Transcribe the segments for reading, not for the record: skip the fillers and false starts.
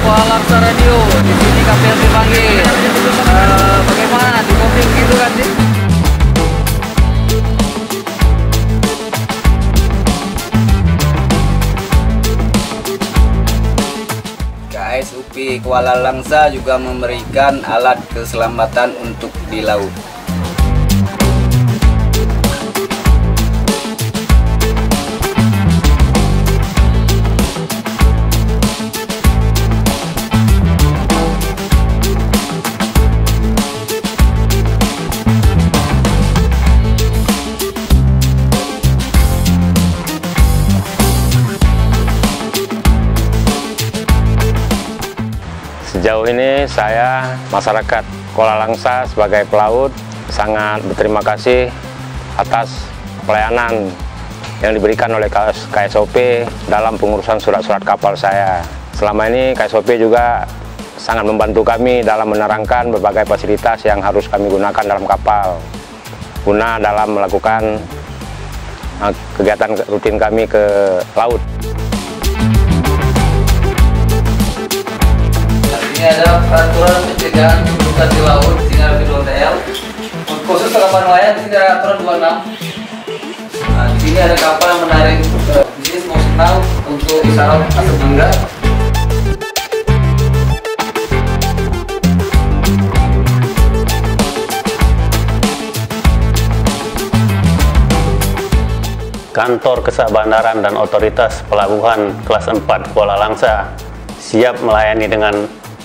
Kuala Langsa Radio. Di sini kapten dipanggil. Bagaimana di kopi gitu kan sih? KSUP Kuala Langsa juga memberikan alat keselamatan untuk di laut. Sejauh ini saya, masyarakat Kuala Langsa sebagai pelaut, sangat berterima kasih atas pelayanan yang diberikan oleh KSOP dalam pengurusan surat-surat kapal saya. Selama ini KSOP juga sangat membantu kami dalam menerangkan berbagai fasilitas yang harus kami gunakan dalam kapal, guna dalam melakukan kegiatan rutin kami ke laut. Ini ada peraturan pencegahan luka di laut tinggal di hotel. Khusus kapal nelayan di sini ada aturan 26. Nah, di sini ada kapal yang menarik bisnis mau senang untuk isyarat asap tangga. Kantor Kesah Bandaran dan Otoritas Pelabuhan Kelas 4 Kuala Langsa siap melayani dengan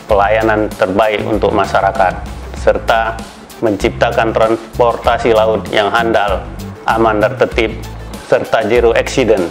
pelayanan terbaik untuk masyarakat, serta menciptakan transportasi laut yang handal, aman dan tertib, serta zero accident.